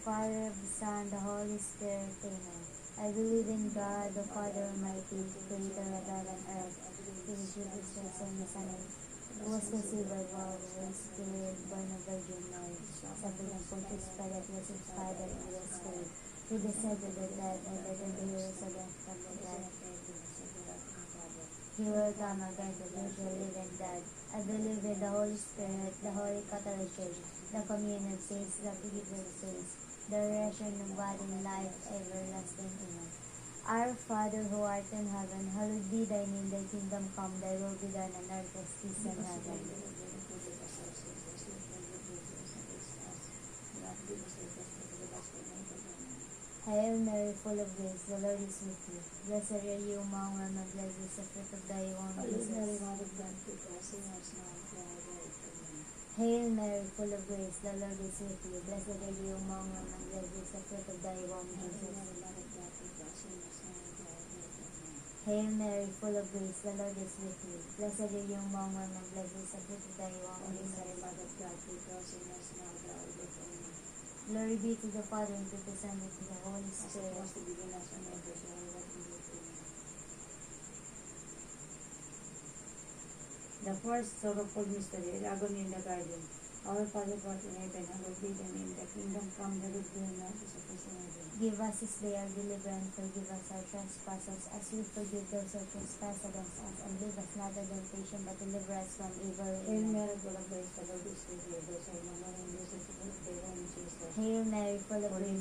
Father, of the Son, the Holy Spirit. Amen. I believe in God, the Father Almighty, creator of heaven and earth, who is Jesus Christ, and His Son, who was conceived by the Holy Spirit, born of Virgin Mary, suffered and Pontius Pilate, was crucified, and he was buried. He descended to the dead, and the third day rose again from the dead. He will come again to judge the living and dead. I believe in the Holy Spirit, the Holy Catholic Church, the communion of saints, the forgiveness of sins, the resurrection of body and life everlasting. Amen. Our Father who art in heaven, hallowed be thy name, thy kingdom come, thy will be done on earth as it is in heaven. Hail Mary, full of grace, the Lord is with you. Blessed are you among women, and blessed is the fruit of thy womb, Jesus. Hail Mary, Mother of God, pray for us sinners now and at the hour of our death. Hail Mary, full of grace, the Lord is with you. Blessed are you among women, and blessed is the fruit of thy womb, Jesus. Hail Mary, full of grace, the Lord is with you. Blessed are you among women, and blessed is the fruit of thy womb, Jesus. Mary, Mother of God, pray for us sinners now and at the hour of our death. Amen. Glory be to the Father, and to the Son, and to the Holy Spirit. As it was to begin, as and ever, so ever, that we live. Amen. The first sorrowful mystery, the agony in the garden. Our Father who art in heaven, hallowed be thy name. Thy kingdom come, thy will be done on earth as it is in heaven. Give us this day our daily bread, and forgive us our trespasses, as we forgive those who trespass against us. And lead us not into temptation, but deliver us from evil. Hail Mary, full of grace, the Lord is with you. Blessed are you among women, and blessed is the fruit of thy womb, Jesus. Hail Mary, full of grace.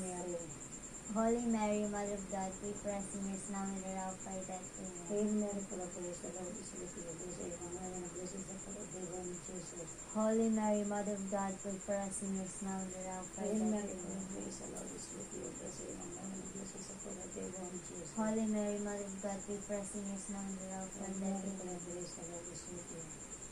Holy Mary, Mother of God, pray for us sinners now and at the hour of our death. Amen. Hail Mary, full of grace, the Lord is with you. Blessed are you among women, and blessed is the fruit of thy womb, Jesus. Holy Mary, Mother of God, pray for us sinners now and at the hour of our death. Hail Mary, full of grace, the Lord is with you. Blessed are you among women, and blessed is the fruit of thy womb, Jesus. Holy Mary, Mother of God, pray for us sinners now and at the hour of our death. Hail Mary, full of grace, the Lord is with you.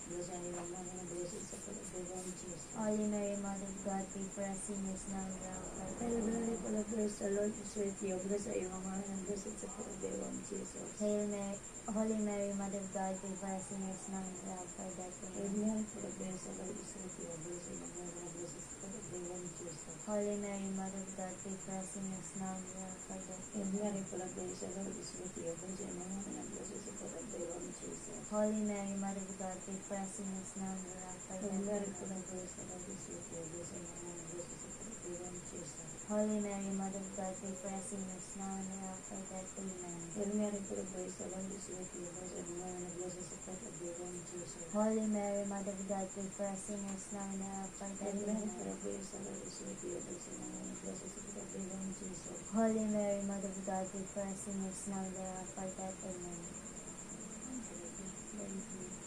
Blessed are you among women, and blessed is the fruit of thy womb, Jesus. Holy Mary, Mother of God, pray for us sinners now and at the hour of our death. Hail Mary, full of grace, the Lord is with you. Blessed are you among women, and blessed is the fruit of thy womb, Jesus. Hail Mary, Holy Mary, Mother of God, pray for us sinners now and at the hour of our death. Hail Mary, full of grace, the Lord is with you. Blessed are you among women, and blessed is the fruit of thy womb, Jesus. Holy Mary, Mother of God, pray for us sinners now and at the hour of our death. Hail Mary, full of grace, the Lord is with you. Blessed are you among women, and blessed is the fruit of thy womb, Jesus. Holy Mary, Mother of God, pray for us sinners now and at the hour of our death. Hail Mary, full of grace, the Lord is with you. Blessed are you among women, and blessed is the fruit of thy womb, Jesus. Holy Mary, Mother of God, pray for us sinners now and at the hour of our death. Amen. Hail Mary, full of grace, the Lord is with you. Blessed are you among women, and blessed is the fruit of thy womb, Jesus. Holy Mary, Mother of God, pray for us sinners now and at the hour of our death. Hail Mary, full of grace, the Lord is with you. Blessed are you among women, and blessed is the fruit of thy womb, Jesus. Holy Mary, Mother of God, pray for us sinners now and at the hour of our death. Amen.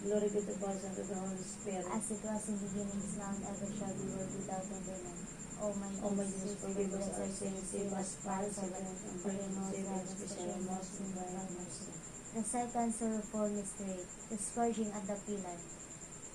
Glory be to the Father, and to the Holy Spirit. As it was in the beginning, is now, and ever shall be, world without end. Amen. O my Jesus, forgive us our sins, save us from sin, and bring us save us, especially most in thy mercy. The second sorrowful mystery, the scourging at the pillar.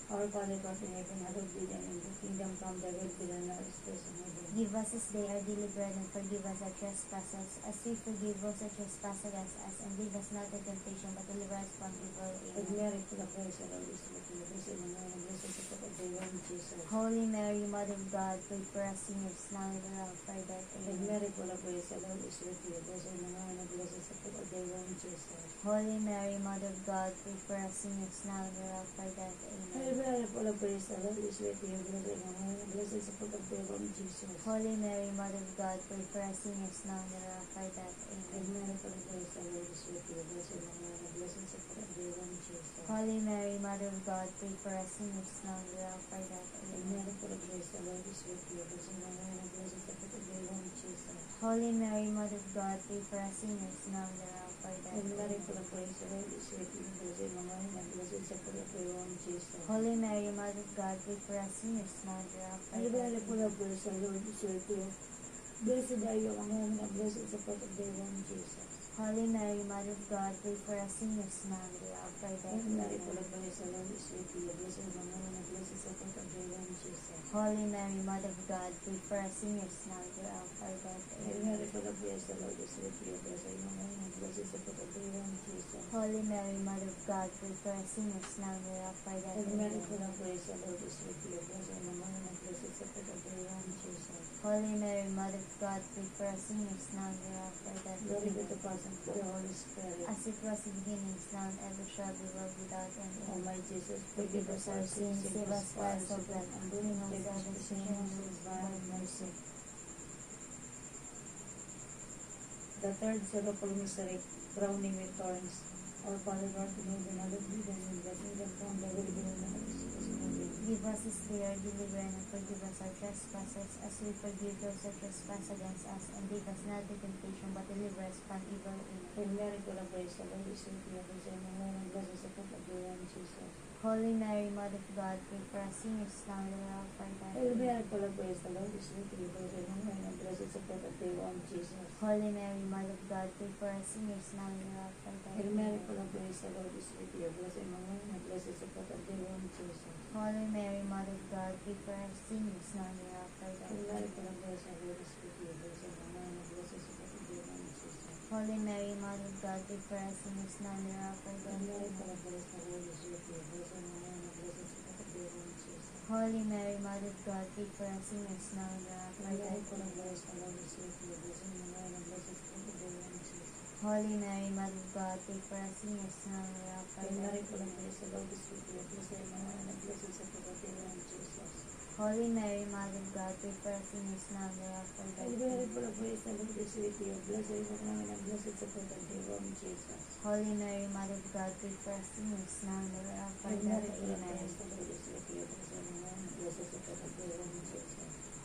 Our Father who art in heaven, hallowed be thy name. Thy kingdom come, thy will be done on earth as it is in heaven. Give us this day our daily bread, and forgive us our trespasses, as we forgive those who trespass against us. And lead us not into temptation, but deliver us from evil. Amen. Hail Mary, full of grace, the Lord is with you. Blessed are you among women, and blessed is the fruit of thy womb, Jesus. Holy Mary, Mother of God, pray for us sinners now and at the hour of our death. Amen. Hail Mary, full of grace, the Lord is with you. Blessed are you among women, and blessed is the fruit of thy womb, Jesus. Holy Mary, Mother of God, pray for us sinners now and at the hour of our death. Amen. Hail Mary, full of grace, the Lord is with you. Blessed are you among women, and blessed is the fruit of thy womb, Jesus. Holy Mary, Mother of God, pray for us sinners now and at the hour of our death. Amen. Hail Mary, full of grace, the Lord is with you. Blessed are you among women, and blessed is the fruit of thy womb, Jesus. Holy Mary, Mother of God, pray for us sinners now and at the hour of our death. Amen. Hail Mary, full of grace, the Lord is with you. Blessed are you among women, and blessed is the fruit of thy womb, Jesus. Holy Mary, Mother of God, pray for us sinners now and at the hour of our death. Hail Mary, full of grace, the Lord is with you. Blessed are you among women, and blessed is the fruit of thy womb, Jesus. Holy Mary, Mother of God, pray for us sinners now and at the hour of our death. Hail Mary, full of grace, the Lord is with you. Blessed are you among women, and blessed is the fruit of thy womb, Jesus. Holy Mary, Mother of God, pray for us sinners now and at the hour of our death. Hail Mary, full of grace, the Lord is with you. Blessed are you among women, and blessed is the fruit of thy womb, Jesus. Holy Mary, Mother of God, pray for us sinners now and at the hour of our death. Hail Mary, full of grace, the Lord is with you. Blessed are you among women, and blessed is the fruit of thy womb, Jesus. Holy Mary, Mother of God, pray for us sinners now and at the hour of our death. Hail Mary, full of grace, the Lord is with you. Blessed are you among women, and blessed is support of the Lord Jesus. Holy Mary, Mother of God, pray for us sinners now and at our death. Glory be to the Father, and to the Holy Spirit. As it was in the beginning, is now and ever shall be, world without end. O my Jesus, forgive us our sins, save us from the fires of death, and bring us to heaven, souls by mercy. The third sorrowful mystery, crowning with thorns. Our Father who art in heaven, hallowed be thy name. Thy kingdom come, thy will be done on earth as it is in heaven. Give us this day our daily bread, and forgive us our trespasses, as we forgive those who trespass against us. And lead us not into temptation, but deliver us from evil. Amen. Hail Mary, full of grace, the Lord is with thee. Blessed art thou among women, and blessed is the fruit of thy womb, Jesus. Holy Mary, Mother of God, pray for us sinners now and at the hour of our death. Hail Mary, full of grace, the Lord is with thee. Blessed art thou among women, and blessed is the fruit of thy womb, Jesus. Holy Mary, Mother of God, pray for us sinners now and at the hour of our death. Hail Mary, full of grace, the Lord is with thee. Blessed art thou among women, and blessed is the fruit of thy womb, Jesus. Holy Mary, Mother of God, pray for us sinners now and at the hour of our death. Hail Mary, full of grace, the Lord is with thee. Blessed art thou among women, and blessed is the fruit of thy womb, Jesus. Holy Mary, Mother of God, pray for us sinners now and at the hour of our death. Hail Mary, full of grace, the Lord is with thee. Blessed art thou among women, and blessed is the fruit of thy womb, Jesus. Holy Mary, Mother of God, pray for us sinners now and at the hour of our death. Full of grace, the Lord is with thee. Blessed art thou among women, and blessed is the fruit of thy womb, Jesus. Holy Mary, Mother of God, pray for us sinners now and at the hour of our death. Mary, full of grace, the Lord is with thee. Blessed art thou among women, and blessed is the fruit of thy womb, Jesus. Holy Mary, Mother of God, pray for us sinners now and at the hour of our death. Hail Mary, full of grace, the Lord is with thee. Blessed art thou among women, and blessed is the fruit of thy womb, Jesus. Holy Mary, Mother of God, pray for us sinners now and at the hour of our death. Amen.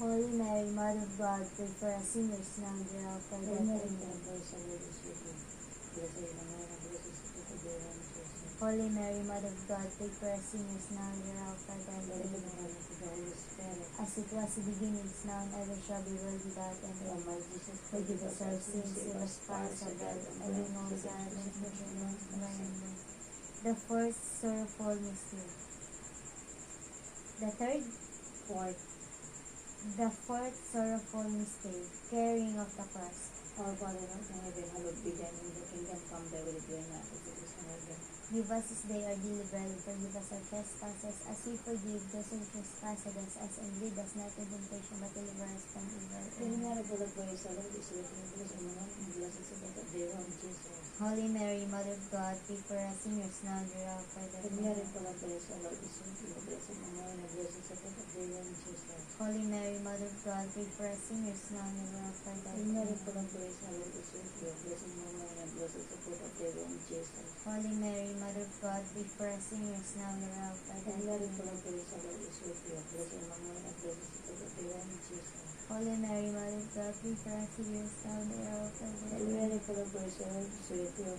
Holy Mary, Mother of God, pray for us sinners now and at the hour of our death. Holy Mary, Mother of God, pray for us sinners now and at the hour of our death. Amen. As it was in the beginning, is now and ever shall be, world without end. O my Jesus, forgive us our sins, save us from the fires of death, and bring all souls to heaven. The fourth sorrowful mystery. The fourth sorrowful mystery, carrying of the cross. Our Father who art in heaven, hallowed be thy name. Thy kingdom come, thy will be done on earth as it is in heaven. Give us this day our daily bread, and forgive us our trespasses, as we forgive those who trespass against us, and lead us not into temptation, but deliver us from evil. Hail Mary, full of grace, the Lord is with thee. Blessed art thou among women, and blessed is the fruit of thy womb, Jesus. Holy Mary, Mother of God, pray for us sinners now and at the hour of our death. Hail Mary, full of grace, the Lord is with thee. Blessed art thou among women, and blessed is the fruit of thy womb, Jesus. Holy Mary, Mother of God, pray for us sinners now and at the hour of our death. Hail Mary, full of grace, the Lord is with thee. Blessed art thou among women, and blessed is the fruit of thy womb, Jesus. Holy Mary, Mother of God, pray for us sinners now and at the hour of our death. Hail Mary, full of grace, the Lord is with thee. Blessed art thou among women, and blessed is the fruit of thy womb, Jesus. Holy Mary, Mother of God, pray for us sinners now and at the hour of our death. Hail Mary, full of grace, the Lord is with thee.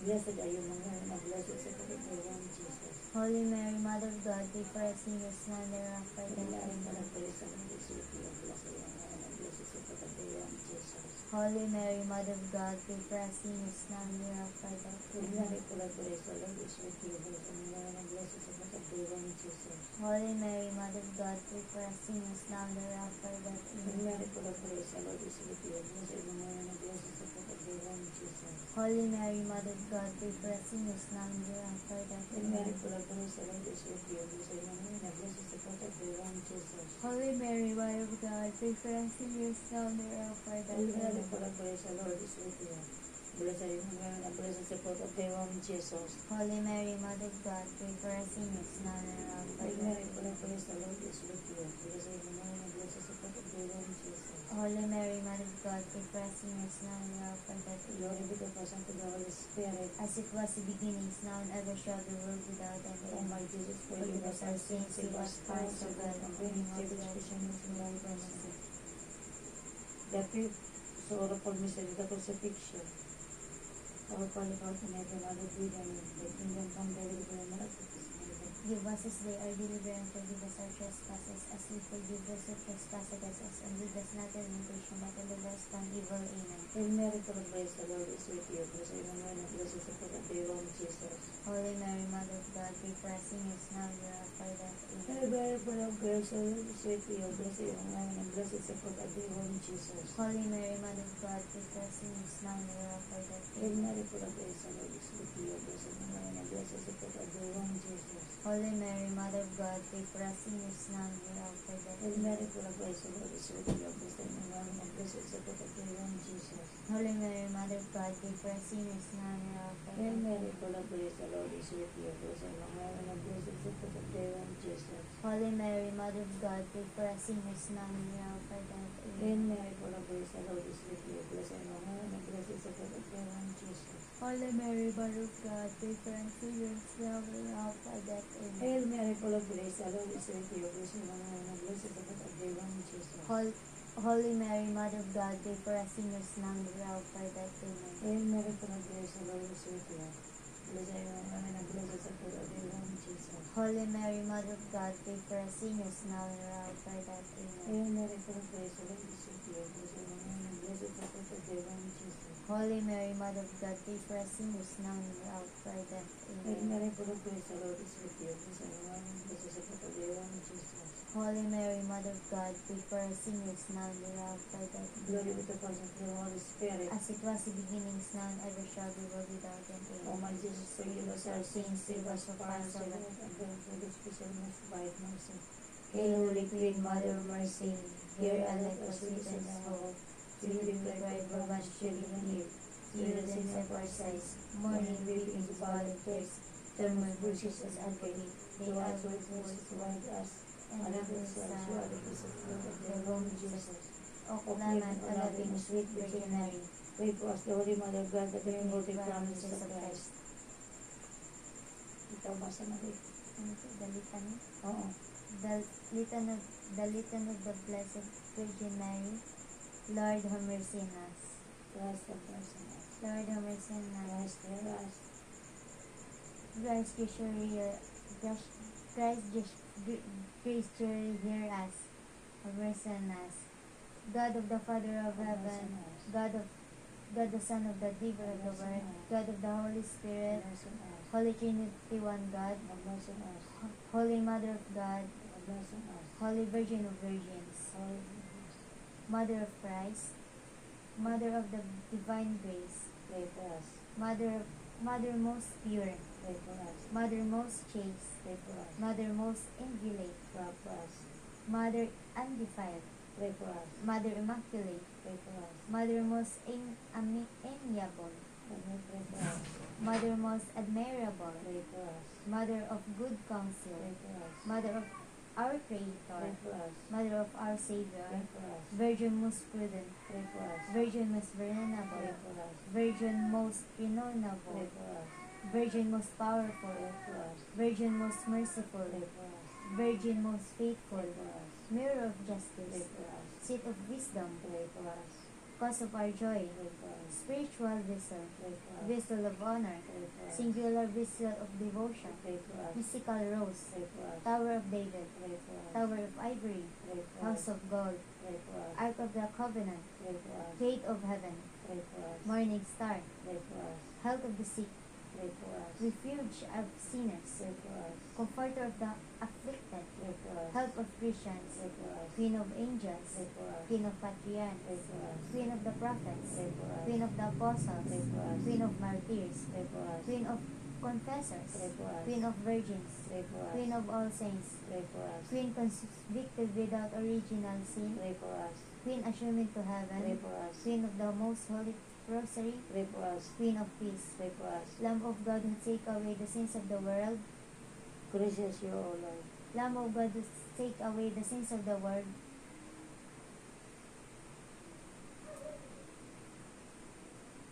Blessed are you among women, and blessed is the fruit of thy womb, Jesus. Holy Mary, Mother of God, pray for us sinners now and at the hour of our death. Hail Mary, full of grace, the Lord is with thee. Blessed are you among women, and blessed is the fruit of thy womb, Jesus. Holy Mary, Mother of God, pray for us sinners now and at the hour of our death. Hail Mary, full of grace, the Lord is with thee. Blessed are you among women, and blessed is the fruit of thy womb, Jesus. Holy Mary, Mother of God, pray for us sinners now and at the hour of our death. Hail Mary, full of grace, the Lord is with thee. Blessed are you among women, and blessed is the fruit of thy womb, Jesus. Holy Mary, Mother of God, pray for us sinners now and at the hour of our death. Hail Mary, full of grace, the Lord is with thee. Blessed are you among women, and blessed is the fruit of thy womb, Jesus. Holy Mary, Mother of God, pray for us sinners now and at the hour of our death. Hail Mary, full of grace, the Lord is with thee. Blessed are you among women, and blessed is the fruit of thy womb, Jesus. Holy Mary, Mother of God, pray for us sinners now and at the hour of our death. Hail Mary, full of grace, the Lord is with thee. Blessed are you among women, and blessed is the fruit of thy womb, Jesus. Holy Mary, Mother of God, pray for us sinners now and at the hour of our death. Glory be to the Father, and to the Holy Spirit. As it was in the beginning, is now and ever shall be, world without end. O my Jesus, forgive us our sins, save us from the fires of death, and bring us to the mercy. The fifth sorrowful mystery, the crucifixion. Our Father who art in heaven, hallowed be thy name. Thy kingdom come, thy will be done on earth as it is in heaven. Give us this day our daily bread, and forgive us our trespasses, as we forgive those who trespass against us, and lead us not into temptation, but deliver us from evil. Amen. Hail Mary, full of grace, the Lord is with you. Blessed are you among women, and blessed is the fruit of thy womb, Jesus. Holy Mary, Mother of God, pray for us sinners now and at our death. Amen. Hail Mary, full of grace, the Lord is with you. Blessed are you among women, and blessed is the fruit of thy womb, Jesus. Holy Mary, Mother of God, pray for us sinners now and at our death. Hail Amen. Mary, full of grace, the Lord is with you. Blessed are you among women, and blessed is the fruit of thy womb, Jesus. Holy Mary, Mother of God, pray for us sinners now and at our death. Hail Mary, full of grace, the Lord is with you. Blessed are you among women, and blessed is the fruit of thy womb, Jesus. Holy Mary, Mother of God, pray for us sinners now and at our Hail death. Mary, full of grace, the Lord is with you. Blessed are you among women, and blessed is the fruit of thy womb, Jesus. Holy Mary, Mother of God, pray for us sinners now and at our death. Hail Amen. Mary, full of grace, the Lord is with you. Blessed are you among women, and blessed is the fruit of thy womb, Jesus. Holy Mary, Mother of God, pray for us sinners now and at our death. Amen. Hail Mary, full of grace, the Lord is with you. Blessed are you among women, and blessed is the fruit of thy womb, Jesus. Holy Mary, Mother of God, pray for us sinners now and at our death. Amen. Hail Mary, full of grace, the Lord is with you. Blessed are you among women, and blessed is the fruit of thy womb, Jesus. Holy Mary, Mother of God, pray for us sinners now and at our death. Amen. Hail Mary, full of grace, the Lord is with you. Blessed are you among women, and blessed is the fruit of thy womb, Jesus. Holy Mary, Mother of God, pray for us sinners now and at our death. Hail Amen. Mary, full of grace, the Lord is with you. Blessed are you among women, and blessed is the fruit of thy womb, Jesus. Holy Mary, Mother of God, pray for us sinners now and at our death. Glory be to the Father, and to the Holy Spirit. As it was in the beginnings, now and ever shall be, world without end. O Amen. my Jesus, forgive us our sins, save us from fire, and for the special most mercy. Hail, Holy Queen, Mother of Mercy, hear and let us witness the hope. To you we cry for much children here. To you the sins of our sighs, mourning, weeping, swallowed thirst. Turn my virtues as advocate, they outward force toward us, and let us show the peace of fruit of their womb, Jesus. O clement, O loving, sweet Virgin Mary, Pray for us, the Holy Mother of God, that we may bearing hold the the promises promises of of Christ. Christ. Ikaw, basa na rin. Ano ito? The Litany? Oo. The Litany of the Blessed Virgin Mary. Lord, have mercy on us. Christ, have mercy on us. Lord, have mercy on us. Christ, hear us. Christ, graciously hear us. Have mercy on us. God of the Father of Have mercy heaven, on us. God the Son of the Giver of the Word, God of the Holy Have Spirit, mercy on us. Holy Trinity, one God, Have mercy on us. Holy Mother of God, Have mercy on us. Holy Virgin of Virgins, Holy Mother of Christ, Mother of the Divine Grace, pray for us. Mother most pure, Pray for us. Mother most chaste, Pray for us. Mother most indulgent, Pray for us. Mother undefiled, Pray for us. Mother immaculate, Pray for us. Mother most amiable, Let me pray for us. Mother most admirable, Pray for us. Mother of good Pray counsel, for us. Mother of our Pray Creator, for us. Mother of our Pray Savior, for us. Virgin most prudent, Pray for us. Virgin most Pray venerable, for us. Virgin most Pray renownable, for us. Virgin most powerful, Pray for us. Virgin most merciful, Pray for us. Virgin most faithful, Pray for us. Mirror of Pray justice, for us. Seat of wisdom, Pray for us. cause of our joy, Pray for us. spiritual vessel, Pray for us. vessel of honor, Pray for us. singular vessel of devotion, Pray for us. mystical rose, Pray for us. Tower of David, Pray for us. Tower of Ivory, Pray for us. House of Gold, Pray for us. Ark of the Covenant, Pray for us. Gate of Heaven, Pray for us. Morning Star, Pray for us. Health of the sick, Pray for us. Refuge of sinners, Pray for us. Comforter of the afflicted, Pray for us. Help of Christians, Pray for us. Queen of angels, Pray for us. Queen of Pray patriarchs, for us. Queen of the prophets, Pray for us. Queen of the apostles, Pray for us. Queen of martyrs, Pray for us. Queen of confessors, Pray for us. Queen of virgins, Pray for us. Queen of all saints, Pray for us. Queen convicted without original sin, Pray for us. Queen assumed to Pray heaven, for us. Queen of the most holy rosary, Pray for us. Queen of peace, Pray for us. Lamb of God who take away the sins of the world, Gracious you, O Lord. Lamb of God who take away the sins of the world,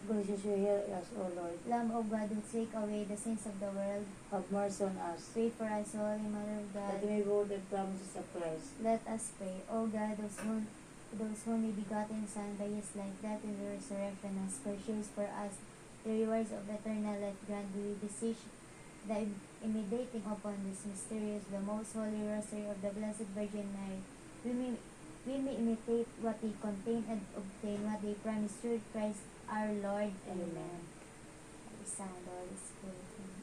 Gracious you, hear us, O Lord. Lamb of God who take away the sins of the world, Have mercy on us, pray for us, Holy Mother of that God. we may hold the promises of Christ. Let us pray. O God, those only begotten Son, by His life, death, and resurrection, has purchased for us the rewards of eternal life. Grant, we beseech, that imitating upon this mysterious, the most holy rosary of the Blessed Virgin Mary, we may imitate what they contain and obtain what they promise through Christ our Lord. Amen. By the Son, and the Holy Spirit. Amen.